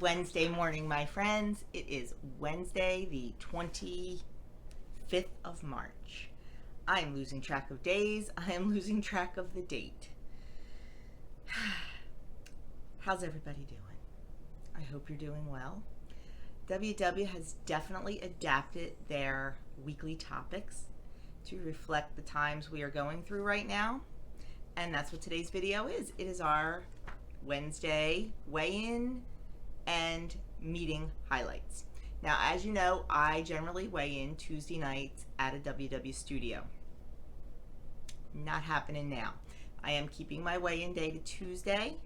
Wednesday morning, my friends. It is Wednesday, the 25th of March. I am losing track of days. I am losing track of the date. How's everybody doing? I hope you're doing well. WW has definitely adapted their weekly topics to reflect the times we are going through right now. And that's what today's video is. It is our Wednesday weigh-in and meeting highlights. Now, as you know, I generally weigh in Tuesday nights at a WW studio. Not happening now. I am keeping my weigh-in day to Tuesday,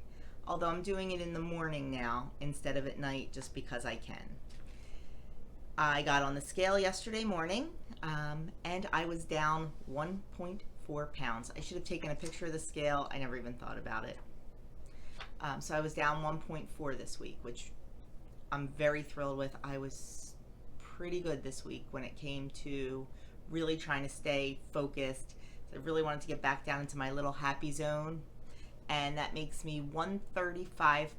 although I'm doing it in the morning now instead of at night just because I can. I got on the scale yesterday morning and I was down 1.4 pounds. I should have taken a picture of the scale. I never even thought about it. So I was down 1.4 this week, which I'm very thrilled with. I was pretty good this week when it came to really trying to stay focused. I really wanted to get back down into my little happy zone, and that makes me 135.6.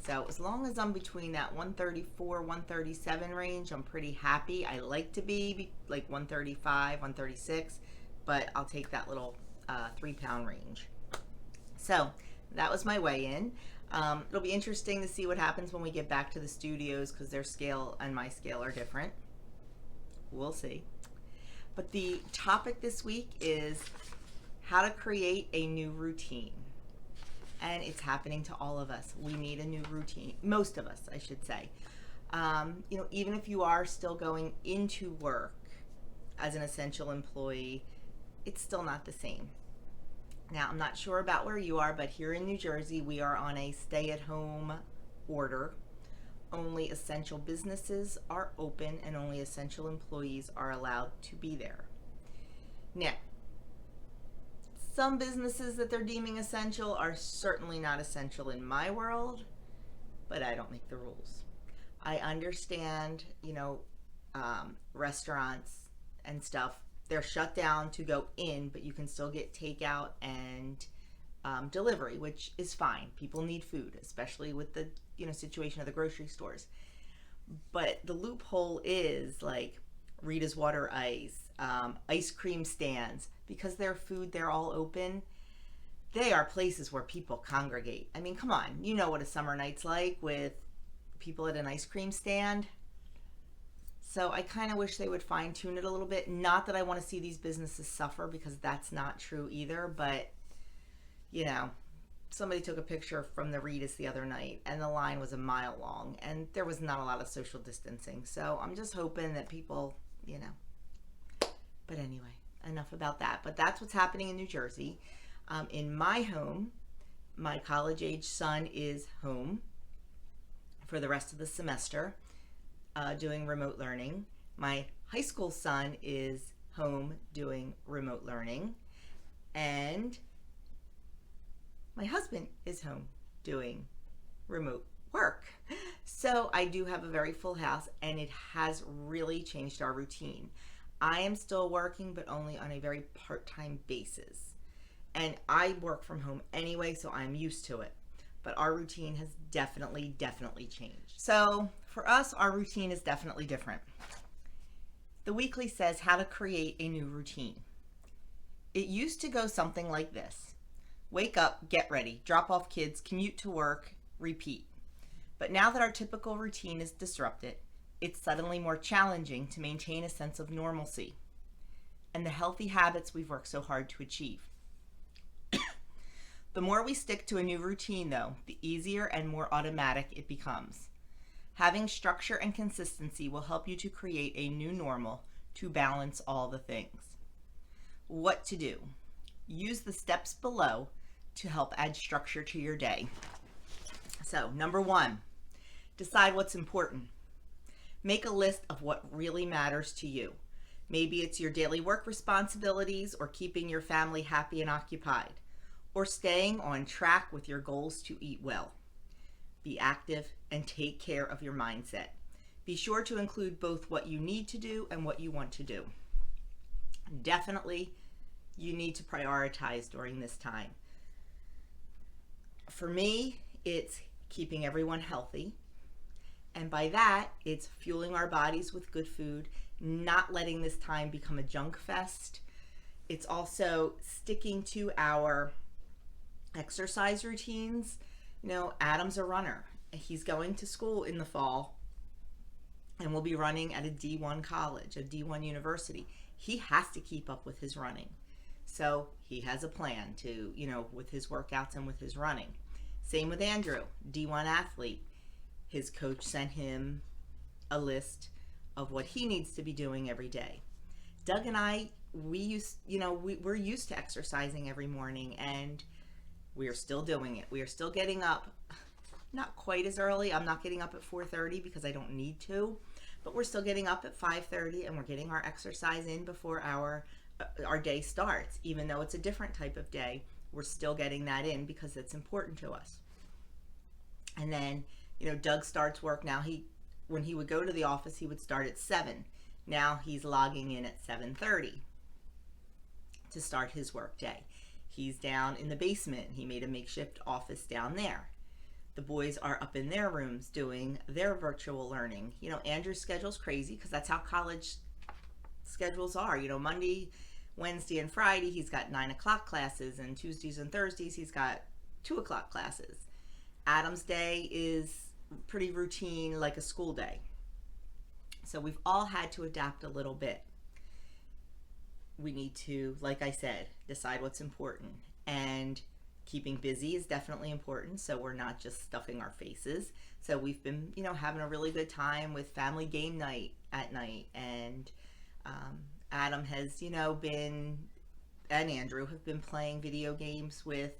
So as long as I'm between that 134, 137 range, I'm pretty happy. I like to be like 135, 136, but I'll take that little 3-pound range. So that was my weigh-in. It'll be interesting to see what happens when we get back to the studios because their scale and my scale are different. We'll see. But the topic this week is how to create a new routine. And it's happening to all of us. We need a new routine. Most of us, I should say. Even if you are still going into work as an essential employee, it's still not the same. Now, I'm not sure about where you are, but here in New Jersey, we are on a stay-at-home order. Only essential businesses are open and only essential employees are allowed to be there. Now, some businesses that they're deeming essential are certainly not essential in my world, but I don't make the rules. I understand, restaurants and stuff, they're shut down to go in, but you can still get takeout and delivery, which is fine. People need food, especially with the situation of the grocery stores. But the loophole is like Rita's Water Ice, ice cream stands, because they're food, they're all open. They are places where people congregate. I mean, come on, you know what a summer night's like with people at an ice cream stand. So I kind of wish they would fine tune it a little bit. Not that I want to see these businesses suffer, because that's not true either, but somebody took a picture from the Rita's the other night and the line was a mile long and there was not a lot of social distancing. So I'm just hoping that people, but anyway, enough about that. But that's what's happening in New Jersey. In my home, my college-age son is home for the rest of the semester, doing remote learning. My high school son is home doing remote learning, and my husband is home doing remote work. So I do have a very full house, and it has really changed our routine. I am still working, but only on a very part-time basis. And I work from home anyway, so I'm used to it. But our routine has definitely changed. So for us, our routine is definitely different. The weekly says how to create a new routine. It used to go something like this. Wake up, get ready, drop off kids, commute to work, repeat. But now that our typical routine is disrupted, it's suddenly more challenging to maintain a sense of normalcy and the healthy habits we've worked so hard to achieve. The more we stick to a new routine, though, the easier and more automatic it becomes. Having structure and consistency will help you to create a new normal to balance all the things. What to do? Use the steps below to help add structure to your day. So, number 1, decide what's important. Make a list of what really matters to you. Maybe it's your daily work responsibilities, or keeping your family happy and occupied, or staying on track with your goals to eat well. Be active and take care of your mindset. Be sure to include both what you need to do and what you want to do. Definitely, you need to prioritize during this time. For me, it's keeping everyone healthy. And by that, it's fueling our bodies with good food, not letting this time become a junk fest. It's also sticking to our exercise routines. You know, Adam's a runner. He's going to school in the fall and will be running at a D1 college, a D1 university. He has to keep up with his running. So he has a plan to, you know, with his workouts and with his running. Same with Andrew, D1 athlete. His coach sent him a list of what he needs to be doing every day. Doug and I, we're used to exercising every morning, and we are still doing it. We are still getting up, not quite as early. I'm not getting up at 4:30 because I don't need to, but we're still getting up at 5:30, and we're getting our exercise in before our day starts. Even though it's a different type of day, we're still getting that in because it's important to us. And then, you know, Doug starts work now. When he would go to the office, he would start at 7. Now he's logging in at 7:30 to start his work day. He's down in the basement. He made a makeshift office down there. The boys are up in their rooms doing their virtual learning. You know, Andrew's schedule's crazy because that's how college schedules are. You know, Monday, Wednesday, and Friday, he's got 9 o'clock classes, and Tuesdays and Thursdays, he's got 2 o'clock classes. Adam's day is pretty routine, like a school day. So we've all had to adapt a little bit. We need to, like I said, decide what's important. And keeping busy is definitely important, so we're not just stuffing our faces. So we've been, you know, having a really good time with family game night at night. And Adam has, you know, and Andrew have been playing video games with,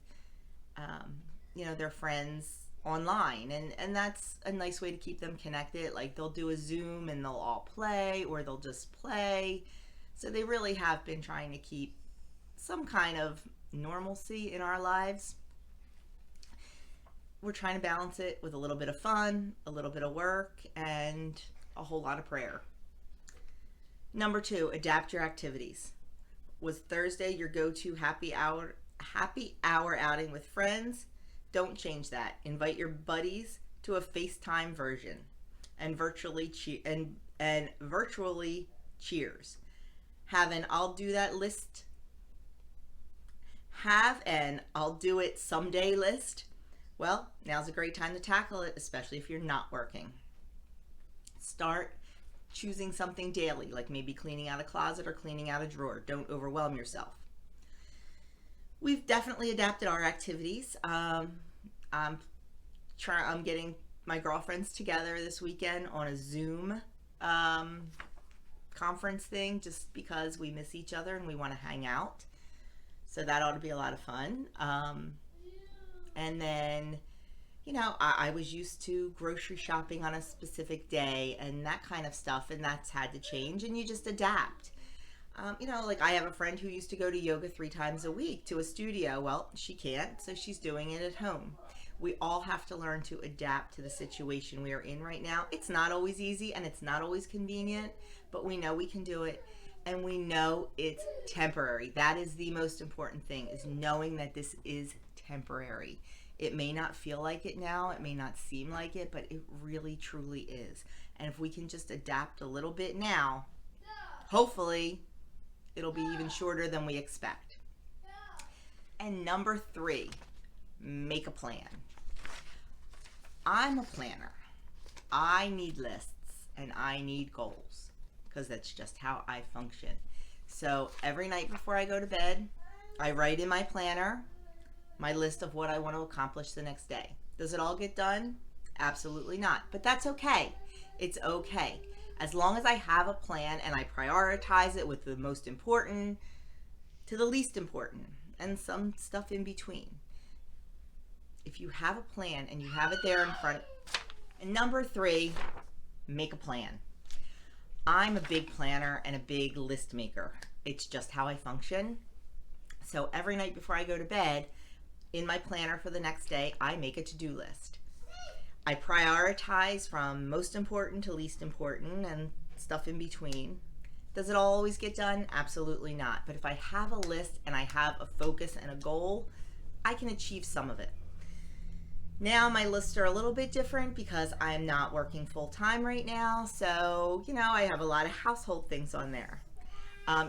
you know, their friends online, and that's a nice way to keep them connected. Like, they'll do a Zoom and they'll all play, or they'll just play. So they really have been trying to keep some kind of normalcy in our lives. We're trying to balance it with a little bit of fun, a little bit of work, and a whole lot of prayer. Number 2, adapt your activities. Was Thursday your go-to happy hour outing with friends? Don't change that. Invite your buddies to a FaceTime version and virtually cheers. Have an I'll do it someday list. Well, now's a great time to tackle it, especially if you're not working. Start choosing something daily, like maybe cleaning out a closet or cleaning out a drawer. Don't overwhelm yourself. We've definitely adapted our activities. I'm getting my girlfriends together this weekend on a Zoom conference thing, just because we miss each other and we want to hang out. So that ought to be a lot of fun. And then, you know, I was used to grocery shopping on a specific day and that kind of stuff, and that's had to change, and you just adapt. You know, like I have a friend who used to go to yoga 3 times a week to a studio. Well, she can't, so she's doing it at home. We all have to learn to adapt to the situation we are in right now. It's not always easy and it's not always convenient, but we know we can do it, and we know it's temporary. That is the most important thing, is knowing that this is temporary. It may not feel like it now, it may not seem like it, but it really truly is. And if we can just adapt a little bit now, hopefully it'll be even shorter than we expect. And number 3, make a plan. I'm a planner. I need lists and I need goals, because that's just how I function. So every night before I go to bed, I write in my planner my list of what I want to accomplish the next day. Does it all get done? Absolutely not. But that's okay. It's okay. As long as I have a plan and I prioritize it with the most important to the least important and some stuff in between. If you have a plan and you have it there in front. And number 3, make a plan. I'm a big planner and a big list maker. It's just how I function. So every night before I go to bed, in my planner for the next day, I make a to-do list. I prioritize from most important to least important and stuff in between. Does it always get done? Absolutely not. But if I have a list and I have a focus and a goal, I can achieve some of it. Now my lists are a little bit different because I'm not working full time right now. So, I have a lot of household things on there.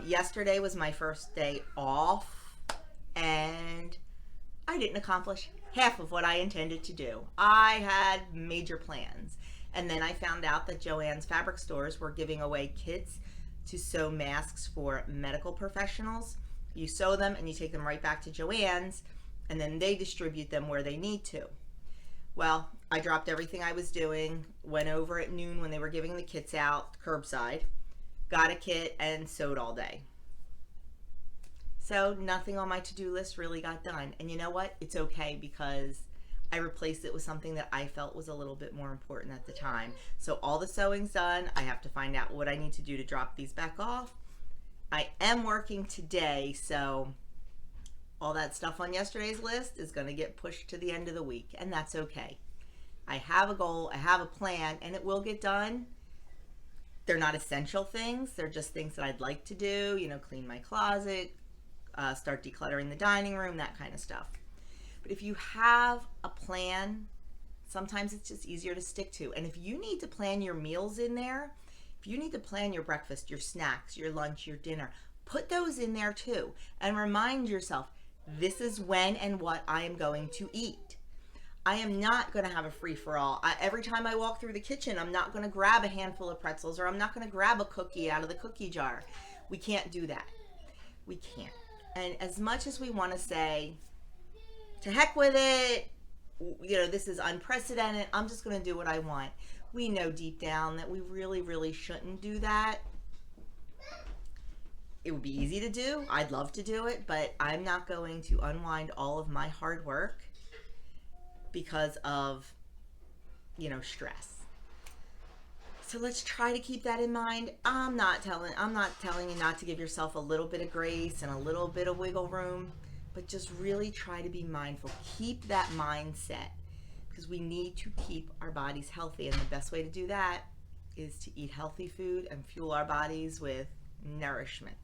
Yesterday was my first day off, and I didn't accomplish half of what I intended to do. I had major plans. And then I found out that Joann's fabric stores were giving away kits to sew masks for medical professionals. You sew them and you take them right back to Joann's, and then they distribute them where they need to. Well, I dropped everything I was doing, went over at noon when they were giving the kits out curbside, got a kit, and sewed all day. So nothing on my to-do list really got done. And you know what? It's okay, because I replaced it with something that I felt was a little bit more important at the time. So all the sewing's done. I have to find out what I need to do to drop these back off. I am working today, so all that stuff on yesterday's list is going to get pushed to the end of the week, and that's okay. I have a goal, I have a plan, and it will get done. They're not essential things. They're just things that I'd like to do, clean my closet, start decluttering the dining room, that kind of stuff. But if you have a plan, sometimes it's just easier to stick to. And if you need to plan your meals in there, if you need to plan your breakfast, your snacks, your lunch, your dinner, put those in there too. And remind yourself, this is when and what I am going to eat. I am not going to have a free-for-all. Every time I walk through the kitchen, I'm not going to grab a handful of pretzels, or I'm not going to grab a cookie out of the cookie jar. We can't do that. We can't. And as much as we want to say, to heck with it, this is unprecedented, I'm just going to do what I want, we know deep down that we really, really shouldn't do that. It would be easy to do. I'd love to do it, but I'm not going to unwind all of my hard work because of, stress. So let's try to keep that in mind. I'm not telling you not to give yourself a little bit of grace and a little bit of wiggle room, but just really try to be mindful. Keep that mindset, because we need to keep our bodies healthy, and the best way to do that is to eat healthy food and fuel our bodies with nourishment.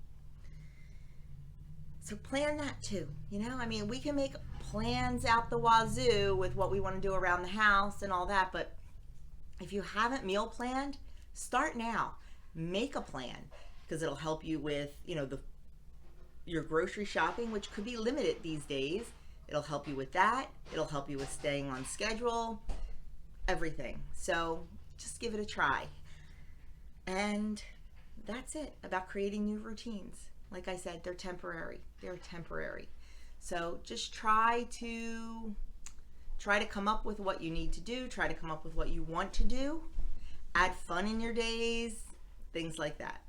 So plan that too. We can make plans out the wazoo with what we want to do around the house and all that, but if you haven't meal planned, start now. Make a plan, because it'll help you with, your grocery shopping, which could be limited these days. It'll help you with that. It'll help you with staying on schedule, everything. So just give it a try. And that's it about creating new routines. Like I said, they're temporary. They're temporary. So just try to come up with what you need to do. Try to come up with what you want to do. Add fun in your days, things like that.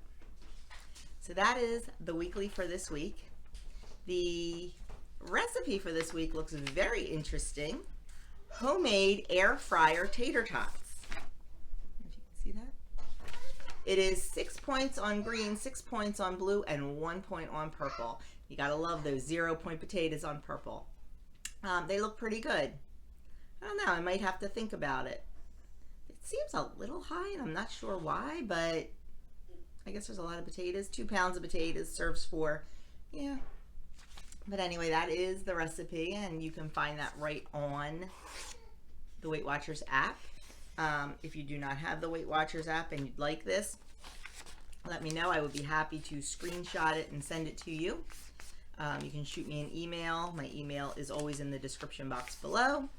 So that is the weekly for this week. The recipe for this week looks very interesting. Homemade air fryer tater tots. If you can see that. It is 6 points on green, 6 points on blue, and 1 point on purple. You gotta love those 0 point potatoes on purple. They look pretty good. I don't know, I might have to think about it. It seems a little high, and I'm not sure why, but I guess there's a lot of potatoes. 2 pounds of potatoes serves for, yeah. But anyway, that is the recipe, and you can find that right on the Weight Watchers app. If you do not have the Weight Watchers app and you'd like this, let me know. I would be happy to screenshot it and send it to you. You can shoot me an email. My email is always in the description box below.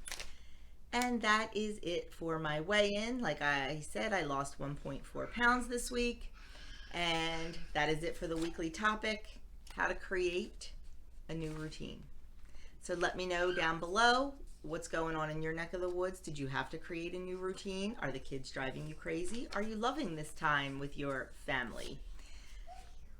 And that is it for my weigh-in. Like I said, I lost 1.4 pounds this week. And that is it for the weekly topic, how to create a new routine. So let me know down below what's going on in your neck of the woods. Did you have to create a new routine? Are the kids driving you crazy? Are you loving this time with your family?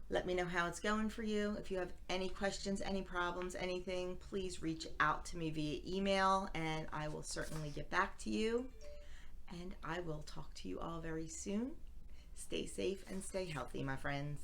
Let me know how it's going for you. If you have any questions, any problems, anything, please reach out to me via email, and I will certainly get back to you. And I will talk to you all very soon. Stay safe and stay healthy, my friends.